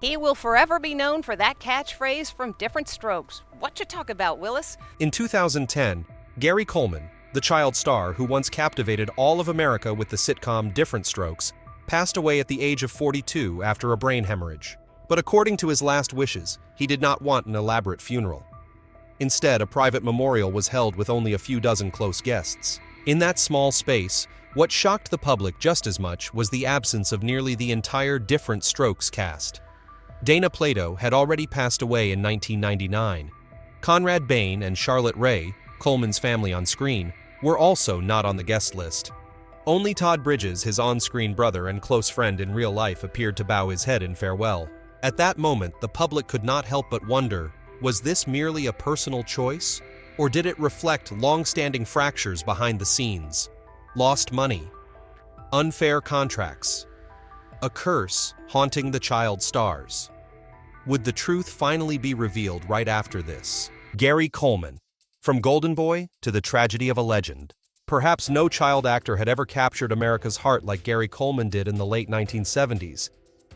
He will forever be known for that catchphrase from Diff'rent Strokes. What you talk about, Willis? In 2010, Gary Coleman, the child star who once captivated all of America with the sitcom Diff'rent Strokes, passed away at the age of 42 after a brain hemorrhage. But according to his last wishes, he did not want an elaborate funeral. Instead, a private memorial was held with only a few dozen close guests. In that small space, what shocked the public just as much was the absence of nearly the entire Diff'rent Strokes cast. Dana Plato had already passed away in 1999. Conrad Bain and Charlotte Rae, Coleman's family on screen, were also not on the guest list. Only Todd Bridges, his on-screen brother and close friend in real life, appeared to bow his head in farewell. At that moment, the public could not help but wonder, was this merely a personal choice? Or did it reflect long-standing fractures behind the scenes? Lost money? Unfair contracts? A curse haunting the child stars? Would the truth finally be revealed right after this? Gary Coleman. From Golden Boy to the tragedy of a legend. Perhaps no child actor had ever captured America's heart like Gary Coleman did in the late 1970s.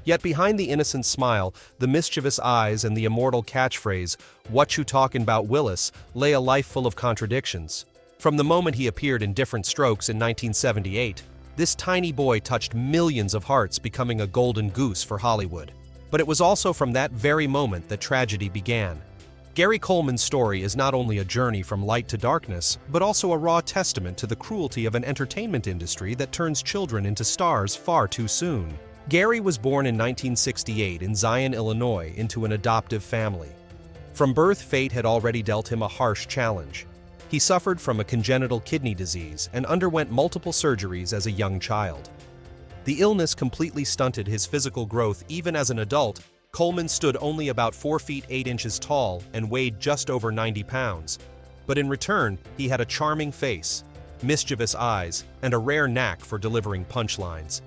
Yet behind the innocent smile, the mischievous eyes, and the immortal catchphrase, "What you talkin' 'bout, Willis," lay a life full of contradictions. From the moment he appeared in Diff'rent Strokes in 1978, this tiny boy touched millions of hearts, becoming a golden goose for Hollywood. But it was also from that very moment that tragedy began. Gary Coleman's story is not only a journey from light to darkness, but also a raw testament to the cruelty of an entertainment industry that turns children into stars far too soon. Gary was born in 1968 in Zion, Illinois, into an adoptive family. From birth, fate had already dealt him a harsh challenge. He suffered from a congenital kidney disease and underwent multiple surgeries as a young child. The illness completely stunted his physical growth. Even as an adult, Coleman stood only about 4 feet 8 inches tall and weighed just over 90 pounds. But in return, he had a charming face, mischievous eyes, and a rare knack for delivering punchlines.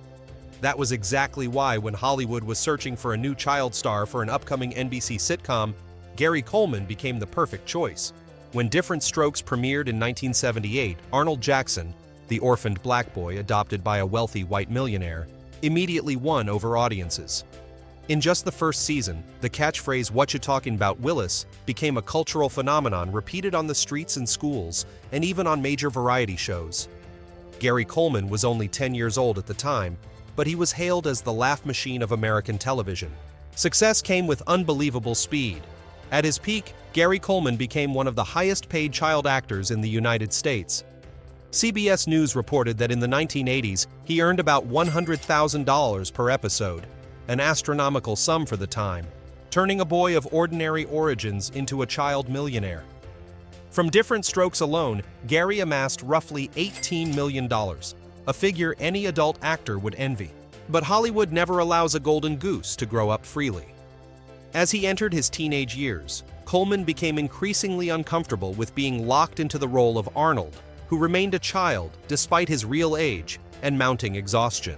That was exactly why, when Hollywood was searching for a new child star for an upcoming NBC sitcom, Gary Coleman became the perfect choice. When Diff'rent Strokes premiered in 1978, Arnold Jackson, the orphaned black boy adopted by a wealthy white millionaire, immediately won over audiences. In just the first season, the catchphrase "What you talking 'bout, Willis" became a cultural phenomenon repeated on the streets and schools, and even on major variety shows. Gary Coleman was only 10 years old at the time, but he was hailed as the laugh machine of American television. Success came with unbelievable speed. At his peak, Gary Coleman became one of the highest-paid child actors in the United States. CBS News reported that in the 1980s, he earned about $100,000 per episode, an astronomical sum for the time, turning a boy of ordinary origins into a child millionaire. From Diff'rent Strokes alone, Gary amassed roughly $18 million, a figure any adult actor would envy. But Hollywood never allows a golden goose to grow up freely. As he entered his teenage years, Coleman became increasingly uncomfortable with being locked into the role of Arnold, who remained a child despite his real age and mounting exhaustion.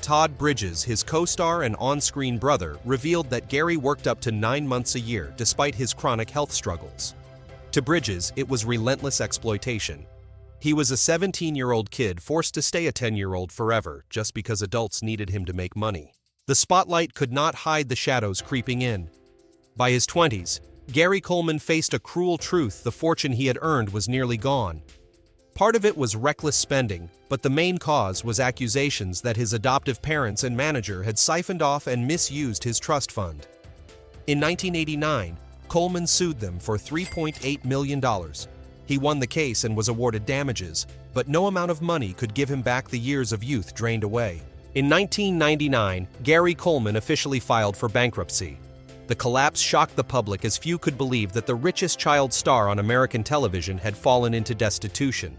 Todd Bridges, his co-star and on-screen brother, revealed that Gary worked up to 9 months a year despite his chronic health struggles. To Bridges, it was relentless exploitation. He was a 17-year-old kid forced to stay a 10-year-old forever just because adults needed him to make money. The spotlight could not hide the shadows creeping in. By his 20s, Gary Coleman faced a cruel truth: the fortune he had earned was nearly gone. Part of it was reckless spending, but the main cause was accusations that his adoptive parents and manager had siphoned off and misused his trust fund. In 1989, Coleman sued them for $3.8 million. He won the case and was awarded damages, but no amount of money could give him back the years of youth drained away. In 1999, Gary Coleman officially filed for bankruptcy. The collapse shocked the public, as few could believe that the richest child star on American television had fallen into destitution.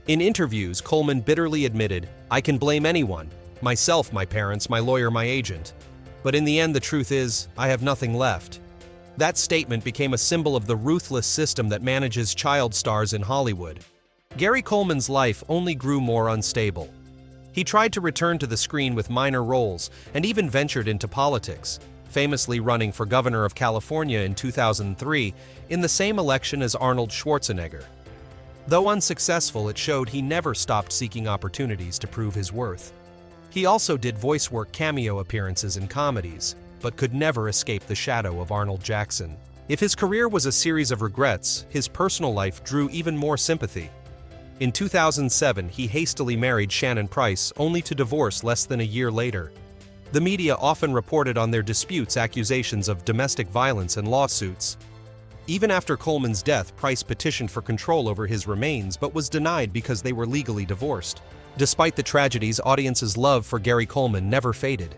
In interviews, Coleman bitterly admitted, "I can blame anyone, myself, my parents, my lawyer, my agent. But in the end, the truth is, I have nothing left." That statement became a symbol of the ruthless system that manages child stars in Hollywood. Gary Coleman's life only grew more unstable. He tried to return to the screen with minor roles and even ventured into politics, famously running for governor of California in 2003 in the same election as Arnold Schwarzenegger. Though unsuccessful, it showed he never stopped seeking opportunities to prove his worth. He also did voice work cameo appearances in comedies. but could never escape the shadow of Arnold Jackson. If his career was a series of regrets, his personal life drew even more sympathy. In 2007, he hastily married Shannon Price, only to divorce less than a year later. The media often reported on their disputes accusations of domestic violence and lawsuits. Even after Coleman's death, Price petitioned for control over his remains but was denied because they were legally divorced. Despite the tragedies, audiences' love for Gary Coleman never faded.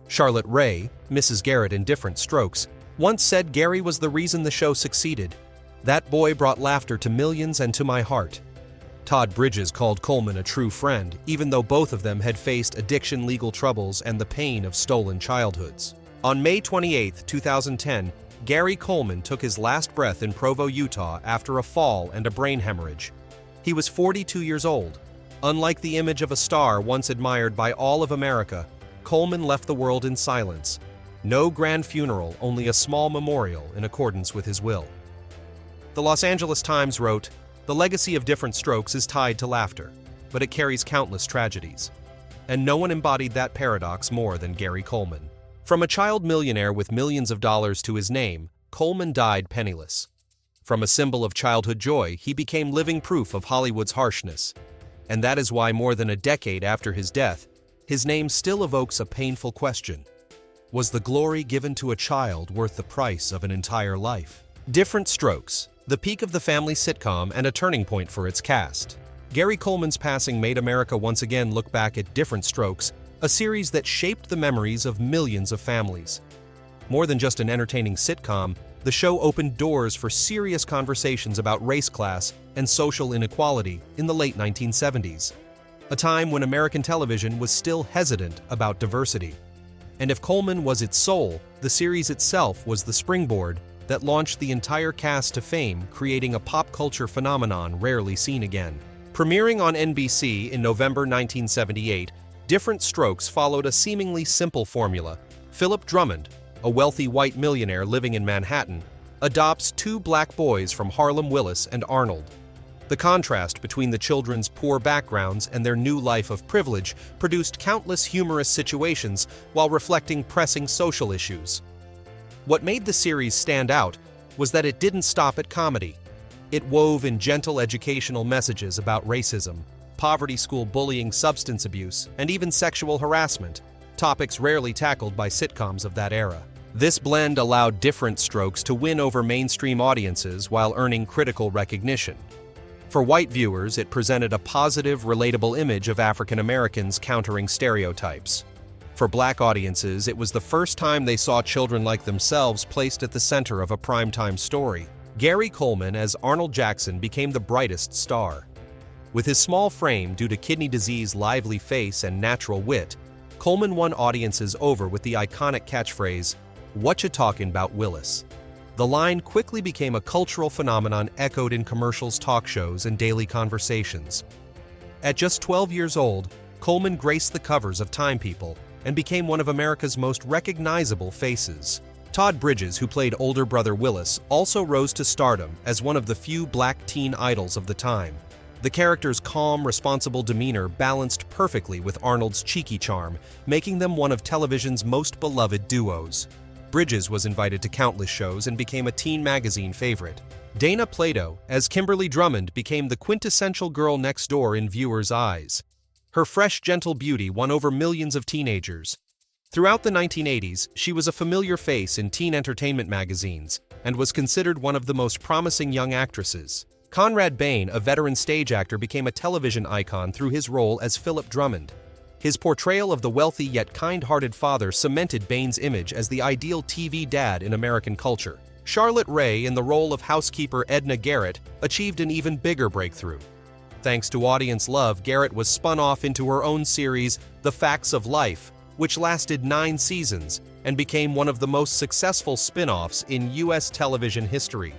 Charlotte Rae, Mrs. Garrett in Diff'rent Strokes, once said Gary was the reason the show succeeded. "That boy brought laughter to millions and to my heart." Todd Bridges called Coleman a true friend, even though both of them had faced addiction, legal troubles, and the pain of stolen childhoods. On May 28, 2010, Gary Coleman took his last breath in Provo, Utah after a fall and a brain hemorrhage. He was 42 years old. Unlike the image of a star once admired by all of America, Coleman left the world in silence. No grand funeral, only a small memorial in accordance with his will. The Los Angeles Times wrote, "The legacy of Diff'rent Strokes is tied to laughter, but it carries countless tragedies. And no one embodied that paradox more than Gary Coleman." From a child millionaire with millions of dollars to his name, Coleman died penniless. From a symbol of childhood joy, he became living proof of Hollywood's harshness. And that is why more than a decade after his death, his name still evokes a painful question. Was the glory given to a child worth the price of an entire life? Diff'rent Strokes, the peak of the family sitcom and a turning point for its cast. Gary Coleman's passing made America once again look back at Diff'rent Strokes, a series that shaped the memories of millions of families. More than just an entertaining sitcom, the show opened doors for serious conversations about race, class, and social inequality in the late 1970s, a time when American television was still hesitant about diversity. And if Coleman was its soul, the series itself was the springboard that launched the entire cast to fame, creating a pop culture phenomenon rarely seen again. Premiering on NBC in November 1978, Diff'rent Strokes followed a seemingly simple formula. Philip Drummond, a wealthy white millionaire living in Manhattan, adopts two black boys from Harlem Willis and Arnold. The contrast between the children's poor backgrounds and their new life of privilege produced countless humorous situations while reflecting pressing social issues. What made the series stand out was that it didn't stop at comedy. It wove in gentle educational messages about racism, poverty school bullying, substance abuse, and even sexual harassment, topics rarely tackled by sitcoms of that era. This blend allowed Diff'rent Strokes to win over mainstream audiences while earning critical recognition. For white viewers, it presented a positive, relatable image of African Americans countering stereotypes. For black audiences, it was the first time they saw children like themselves placed at the center of a primetime story. Gary Coleman as Arnold Jackson became the brightest star. With his small frame due to kidney disease, lively face, and natural wit, Coleman won audiences over with the iconic catchphrase, "What you talking about, Willis?" The line quickly became a cultural phenomenon echoed in commercials, talk shows, and daily conversations. At just 12 years old, Coleman graced the covers of Time People and became one of America's most recognizable faces. Todd Bridges, who played older brother Willis, also rose to stardom as one of the few black teen idols of the time. The character's calm, responsible demeanor balanced perfectly with Arnold's cheeky charm, making them one of television's most beloved duos. Bridges was invited to countless shows and became a teen magazine favorite. Dana Plato, as Kimberly Drummond, became the quintessential girl next door in viewers' eyes. Her fresh, gentle beauty won over millions of teenagers. Throughout the 1980s, she was a familiar face in teen entertainment magazines and was considered one of the most promising young actresses. Conrad Bain, a veteran stage actor, became a television icon through his role as Philip Drummond. His portrayal of the wealthy yet kind-hearted father cemented Bain's image as the ideal TV dad in American culture. Charlotte Rae, in the role of housekeeper Edna Garrett, achieved an even bigger breakthrough. Thanks to audience love, Garrett was spun off into her own series, The Facts of Life, which lasted 9 seasons and became one of the most successful spin-offs in U.S. television history.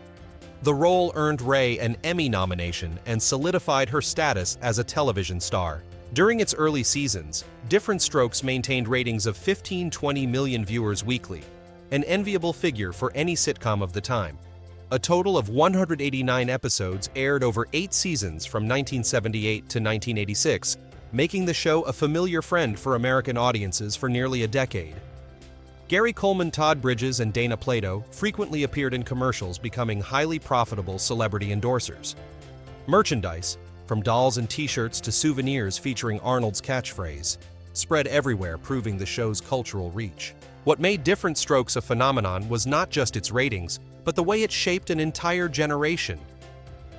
The role earned Rae an Emmy nomination and solidified her status as a television star. During its early seasons, Diff'rent Strokes maintained ratings of 15-20 million viewers weekly, an enviable figure for any sitcom of the time. A total of 189 episodes aired over 8 seasons from 1978 to 1986, making the show a familiar friend for American audiences for nearly a decade. Gary Coleman, Todd Bridges, and Dana Plato frequently appeared in commercials, becoming highly profitable celebrity endorsers. Merchandise, from dolls and t-shirts to souvenirs featuring Arnold's catchphrase, spread everywhere, proving the show's cultural reach. What made Diff'rent Strokes a phenomenon was not just its ratings, but the way it shaped an entire generation.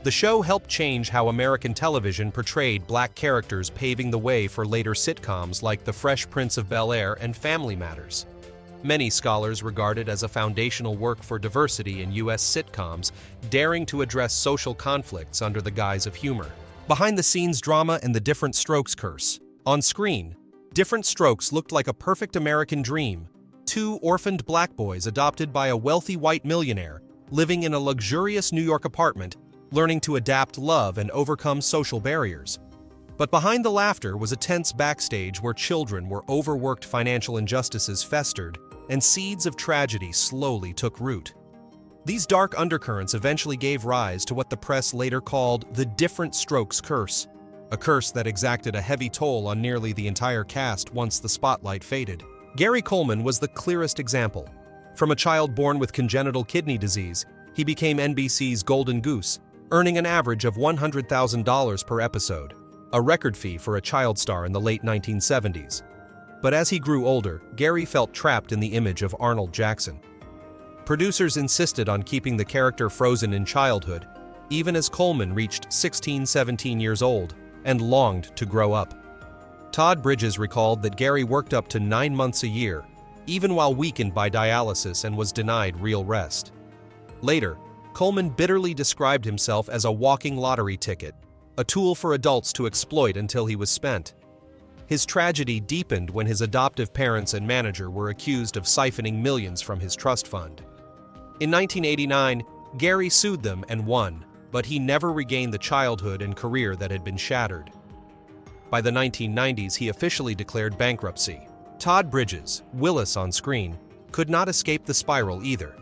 The show helped change how American television portrayed black characters, paving the way for later sitcoms like The Fresh Prince of Bel-Air and Family Matters. Many scholars regard it as a foundational work for diversity in U.S. sitcoms, daring to address social conflicts under the guise of humor. Behind-the-scenes drama and the Diff'rent Strokes curse. On screen, Diff'rent Strokes looked like a perfect American dream. Two orphaned black boys adopted by a wealthy white millionaire, living in a luxurious New York apartment, learning to adapt, love, and overcome social barriers. But behind the laughter was a tense backstage where children were overworked, financial injustices festered, and seeds of tragedy slowly took root. These dark undercurrents eventually gave rise to what the press later called the Diff'rent Strokes curse, a curse that exacted a heavy toll on nearly the entire cast once the spotlight faded. Gary Coleman was the clearest example. From a child born with congenital kidney disease, he became NBC's Golden Goose, earning an average of $100,000 per episode, a record fee for a child star in the late 1970s. But as he grew older, Gary felt trapped in the image of Arnold Jackson. Producers insisted on keeping the character frozen in childhood, even as Coleman reached 16-17 years old and longed to grow up. Todd Bridges recalled that Gary worked up to 9 months a year, even while weakened by dialysis, and was denied real rest. Later, Coleman bitterly described himself as a walking lottery ticket, a tool for adults to exploit until he was spent. His tragedy deepened when his adoptive parents and manager were accused of siphoning millions from his trust fund. In 1989, Gary sued them and won, but he never regained the childhood and career that had been shattered. By the 1990s, he officially declared bankruptcy. Todd Bridges, Willis on screen, could not escape the spiral either.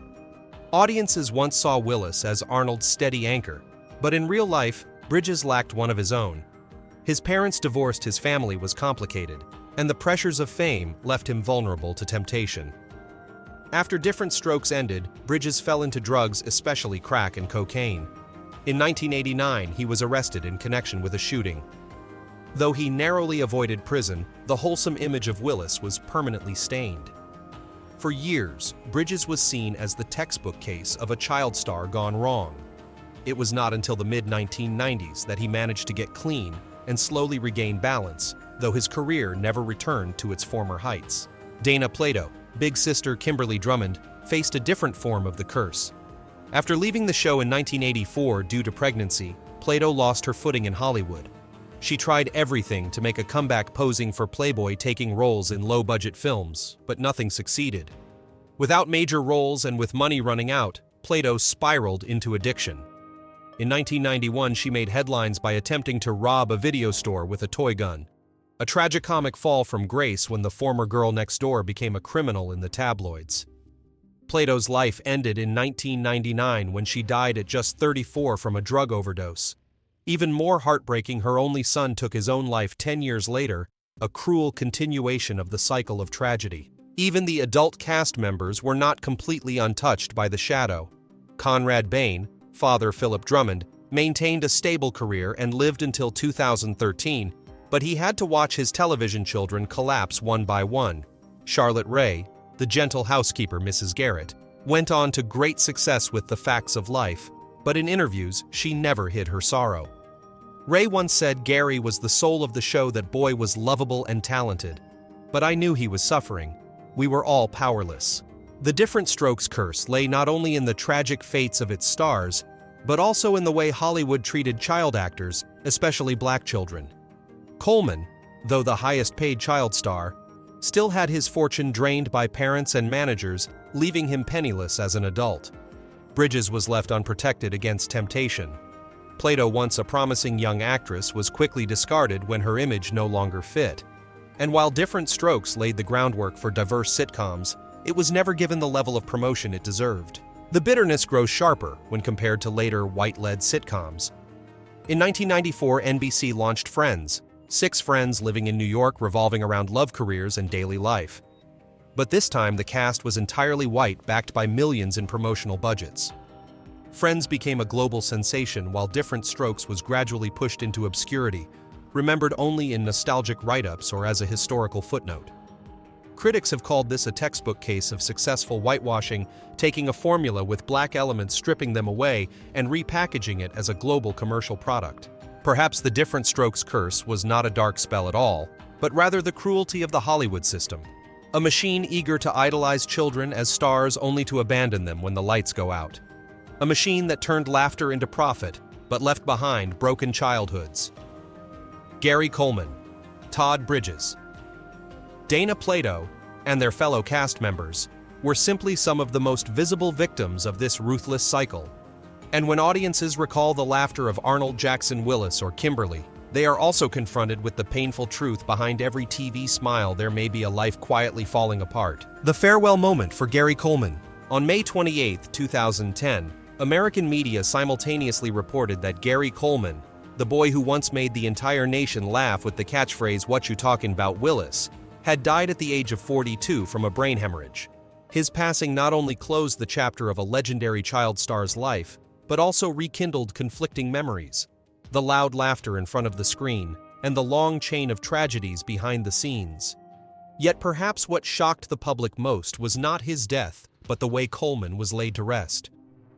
Audiences once saw Willis as Arnold's steady anchor, but in real life, Bridges lacked one of his own. His parents divorced, his family was complicated, and the pressures of fame left him vulnerable to temptation. After Diff'rent Strokes ended, Bridges fell into drugs, especially crack and cocaine. In 1989, he was arrested in connection with a shooting. Though he narrowly avoided prison, the wholesome image of Willis was permanently stained. For years, Bridges was seen as the textbook case of a child star gone wrong. It was not until the mid-1990s that he managed to get clean and slowly regain balance, though his career never returned to its former heights. Dana Plato, big sister Kimberly Drummond, faced a different form of the curse. After leaving the show in 1984 due to pregnancy, Plato lost her footing in Hollywood. She tried everything to make a comeback, posing for Playboy, taking roles in low-budget films, but nothing succeeded. Without major roles and with money running out, Plato spiraled into addiction. In 1991, she made headlines by attempting to rob a video store with a toy gun. A tragicomic fall from grace when the former girl next door became a criminal in the tabloids. Plato's life ended in 1999 when she died at just 34 from a drug overdose. Even more heartbreaking, her only son took his own life 10 years later, a cruel continuation of the cycle of tragedy. Even the adult cast members were not completely untouched by the shadow. Conrad Bain, father Philip Drummond, maintained a stable career and lived until 2013, but he had to watch his television children collapse one by one. Charlotte Rae, the gentle housekeeper Mrs. Garrett, went on to great success with The Facts of Life, but in interviews, she never hid her sorrow. Rae once said Gary was the soul of the show, that boy was lovable and talented. But I knew he was suffering. We were all powerless. The Diff'rent Strokes curse lay not only in the tragic fates of its stars, but also in the way Hollywood treated child actors, especially black children. Coleman, though the highest-paid child star, still had his fortune drained by parents and managers, leaving him penniless as an adult. Bridges was left unprotected against temptation. Plato, once a promising young actress, was quickly discarded when her image no longer fit. And while Diff'rent Strokes laid the groundwork for diverse sitcoms, it was never given the level of promotion it deserved. The bitterness grows sharper when compared to later white-led sitcoms. In 1994, NBC launched Friends, 6 friends living in New York revolving around love, careers, and daily life. But this time the cast was entirely white, backed by millions in promotional budgets. Friends became a global sensation while Diff'rent Strokes was gradually pushed into obscurity, remembered only in nostalgic write-ups or as a historical footnote. Critics have called this a textbook case of successful whitewashing, taking a formula with black elements, stripping them away, and repackaging it as a global commercial product. Perhaps the Diff'rent Strokes curse was not a dark spell at all, but rather the cruelty of the Hollywood system. A machine eager to idolize children as stars only to abandon them when the lights go out. A machine that turned laughter into profit, but left behind broken childhoods. Gary Coleman, Todd Bridges, Dana Plato, and their fellow cast members were simply some of the most visible victims of this ruthless cycle. And when audiences recall the laughter of Arnold Jackson Willis or Kimberly, they are also confronted with the painful truth behind every TV smile there may be a life quietly falling apart. The farewell moment for Gary Coleman. On May 28, 2010, American media simultaneously reported that Gary Coleman, the boy who once made the entire nation laugh with the catchphrase "What you talking about, Willis," had died at the age of 42 from a brain hemorrhage. His passing not only closed the chapter of a legendary child star's life, but also rekindled conflicting memories. The loud laughter in front of the screen, and the long chain of tragedies behind the scenes. Yet perhaps what shocked the public most was not his death, but the way Coleman was laid to rest.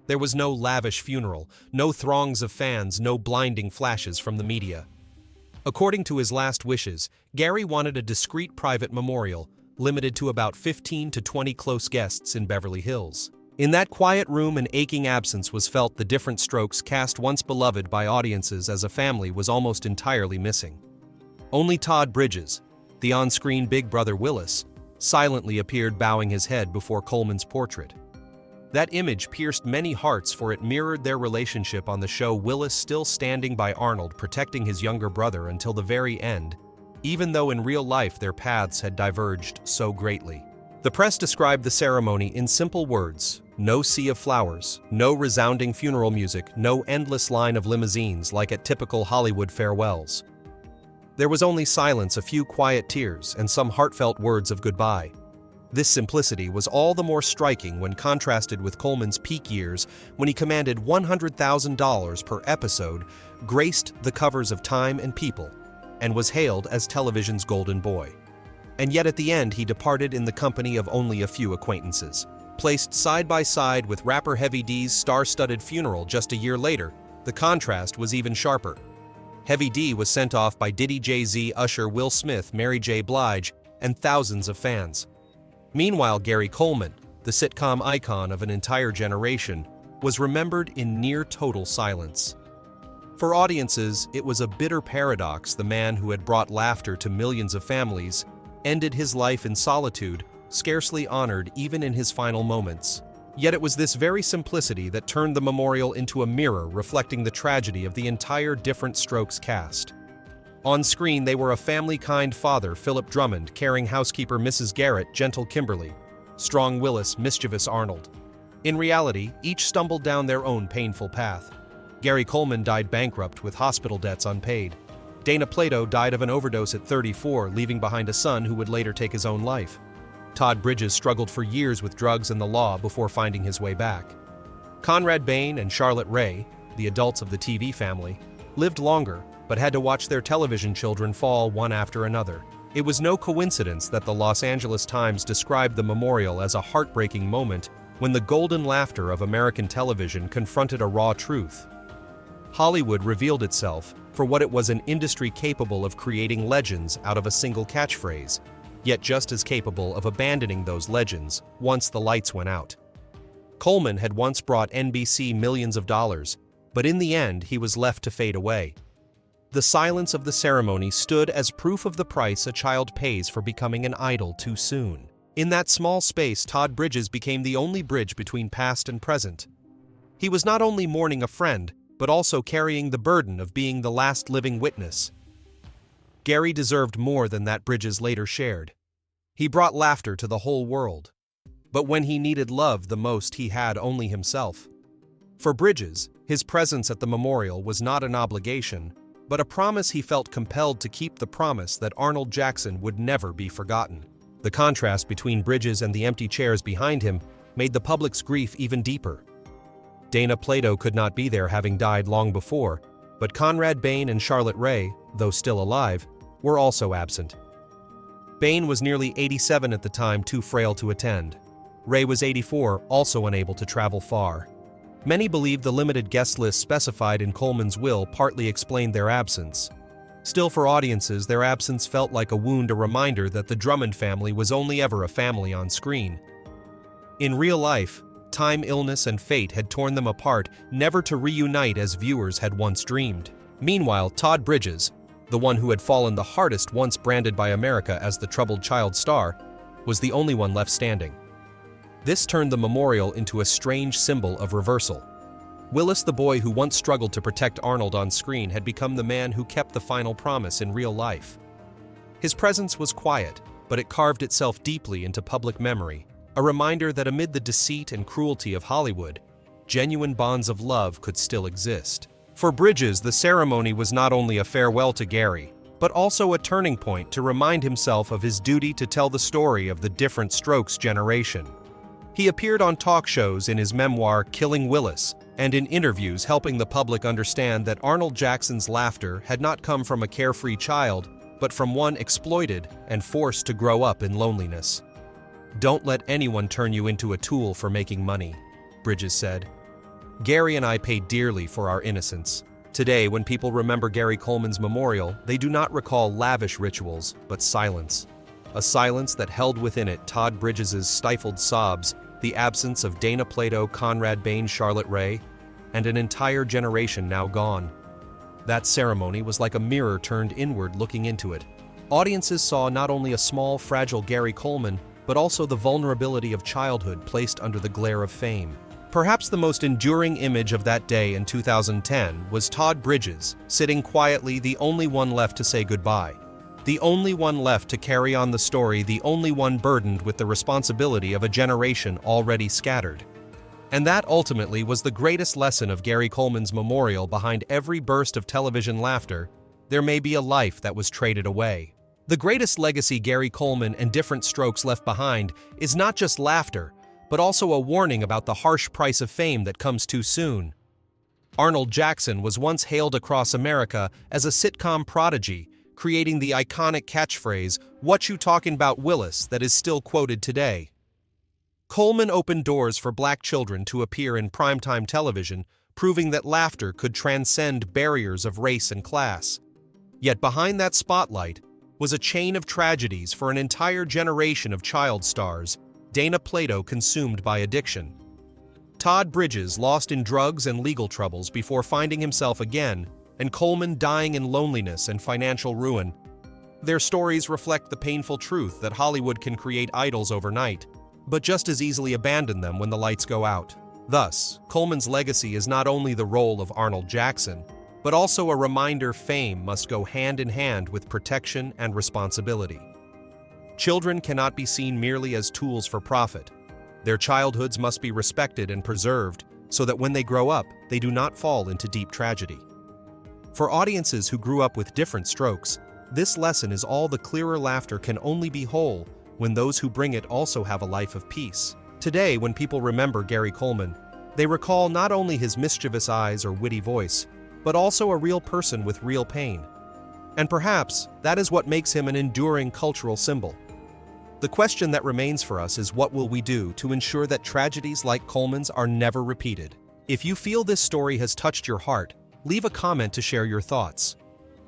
There was no lavish funeral, no throngs of fans, no blinding flashes from the media. According to his last wishes, Gary wanted a discreet private memorial, limited to about 15 to 20 close guests in Beverly Hills. In that quiet room, an aching absence was felt. The Diff'rent Strokes cast, once beloved by audiences as a family, was almost entirely missing. Only Todd Bridges, the on-screen big brother Willis, silently appeared, bowing his head before Coleman's portrait. That image pierced many hearts, for it mirrored their relationship on the show, Willis still standing by Arnold, protecting his younger brother until the very end, even though in real life their paths had diverged so greatly. The press described the ceremony in simple words: no sea of flowers, no resounding funeral music, no endless line of limousines like at typical Hollywood farewells. There was only silence, a few quiet tears, and some heartfelt words of goodbye. This simplicity was all the more striking when contrasted with Coleman's peak years, when he commanded $100,000 per episode, graced the covers of Time and People, and was hailed as television's golden boy. And yet at the end he departed in the company of only a few acquaintances. Placed side by side with rapper Heavy D's star-studded funeral just a year later, the contrast was even sharper. Heavy D was sent off by Diddy, Jay-Z, Usher, Will Smith, Mary J. Blige, and thousands of fans. Meanwhile, Gary Coleman, the sitcom icon of an entire generation, was remembered in near total silence. For audiences, it was a bitter paradox. The man who had brought laughter to millions of families ended his life in solitude, scarcely honored even in his final moments. Yet it was this very simplicity that turned the memorial into a mirror reflecting the tragedy of the entire Diff'rent Strokes cast. On screen, they were a family-kind father, Philip Drummond, caring housekeeper Mrs. Garrett, gentle Kimberly, strong Willis, mischievous Arnold. In reality, each stumbled down their own painful path. Gary Coleman died bankrupt with hospital debts unpaid. Dana Plato died of an overdose at 34, leaving behind a son who would later take his own life. Todd Bridges struggled for years with drugs and the law before finding his way back. Conrad Bain and Charlotte Ray, the adults of the TV family, lived longer, but had to watch their television children fall one after another. It was no coincidence that the Los Angeles Times described the memorial as a heartbreaking moment when the golden laughter of American television confronted a raw truth. Hollywood revealed itself for what it was, an industry capable of creating legends out of a single catchphrase, yet just as capable of abandoning those legends once the lights went out. Coleman had once brought NBC millions of dollars, but in the end he was left to fade away. The silence of the ceremony stood as proof of the price a child pays for becoming an idol too soon. In that small space, Todd Bridges became the only bridge between past and present. He was not only mourning a friend, but also carrying the burden of being the last living witness. Gary deserved more than that Bridges later shared. He brought laughter to the whole world. But when he needed love the most, he had only himself. For Bridges, his presence at the memorial was not an obligation, but a promise he felt compelled to keep, the promise that Arnold Jackson would never be forgotten. The contrast between Bridges and the empty chairs behind him made the public's grief even deeper. Dana Plato could not be there, having died long before, but Conrad Bain and Charlotte Ray, though still alive, were also absent. Bain was nearly 87 at the time, too frail to attend. Ray was 84, also unable to travel far. Many believe the limited guest list specified in Coleman's will partly explained their absence. Still, for audiences, their absence felt like a wound, a reminder that the Drummond family was only ever a family on screen. In real life, time, illness, and fate had torn them apart, never to reunite as viewers had once dreamed. Meanwhile, Todd Bridges, the one who had fallen the hardest once branded by America as the troubled child star, was the only one left standing. This turned the memorial into a strange symbol of reversal. Willis, the boy who once struggled to protect Arnold on screen, had become the man who kept the final promise in real life. His presence was quiet, but it carved itself deeply into public memory, a reminder that amid the deceit and cruelty of Hollywood, genuine bonds of love could still exist. For Bridges, the ceremony was not only a farewell to Gary, but also a turning point to remind himself of his duty to tell the story of the Diff'rent Strokes generation. He appeared on talk shows in his memoir Killing Willis, and in interviews helping the public understand that Arnold Jackson's laughter had not come from a carefree child, but from one exploited and forced to grow up in loneliness. "Don't let anyone turn you into a tool for making money," Bridges said. "Gary and I paid dearly for our innocence." Today, when people remember Gary Coleman's memorial, they do not recall lavish rituals, but silence. A silence that held within it Todd Bridges' stifled sobs, the absence of Dana Plato, Conrad Bain, Charlotte Ray, and an entire generation now gone. That ceremony was like a mirror turned inward, looking into it. Audiences saw not only a small, fragile Gary Coleman, but also the vulnerability of childhood placed under the glare of fame. Perhaps the most enduring image of that day in 2010 was Todd Bridges, sitting quietly, the only one left to say goodbye. The only one left to carry on the story, the only one burdened with the responsibility of a generation already scattered. And that ultimately was the greatest lesson of Gary Coleman's memorial. Behind every burst of television laughter, there may be a life that was traded away. The greatest legacy Gary Coleman and Diff'rent Strokes left behind is not just laughter, but also a warning about the harsh price of fame that comes too soon. Arnold Jackson was once hailed across America as a sitcom prodigy, creating the iconic catchphrase, "What you talking about, Willis?" that is still quoted today. Coleman opened doors for black children to appear in primetime television, proving that laughter could transcend barriers of race and class. Yet behind that spotlight was a chain of tragedies for an entire generation of child stars. Dana Plato consumed by addiction. Todd Bridges lost in drugs and legal troubles before finding himself again, and Coleman dying in loneliness and financial ruin. Their stories reflect the painful truth that Hollywood can create idols overnight, but just as easily abandon them when the lights go out. Thus, Coleman's legacy is not only the role of Arnold Jackson, but also a reminder fame must go hand in hand with protection and responsibility. Children cannot be seen merely as tools for profit. Their childhoods must be respected and preserved so that when they grow up, they do not fall into deep tragedy. For audiences who grew up with Diff'rent Strokes, this lesson is all the clearer. Laughter can only be whole when those who bring it also have a life of peace. Today, when people remember Gary Coleman, they recall not only his mischievous eyes or witty voice, but also a real person with real pain. And perhaps that is what makes him an enduring cultural symbol. The question that remains for us is, what will we do to ensure that tragedies like Coleman's are never repeated? If you feel this story has touched your heart, leave a comment to share your thoughts.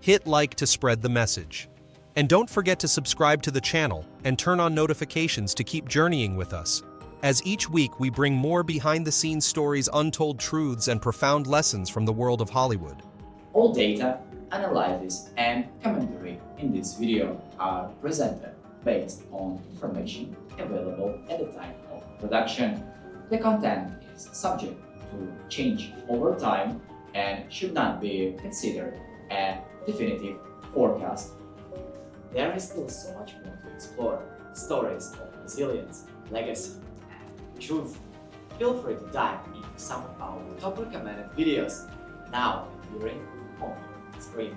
Hit like to spread the message. And don't forget to subscribe to the channel and turn on notifications to keep journeying with us, as each week we bring more behind-the-scenes stories, untold truths, and profound lessons from the world of Hollywood. All data, analysis, and commentary in this video are presented based on information available at the time of production. The content is subject to change over time and should not be considered a definitive forecast. There is still so much more to explore: stories of resilience, legacy, and truth. Feel free to dive into some of our top recommended videos now appearing on the screen.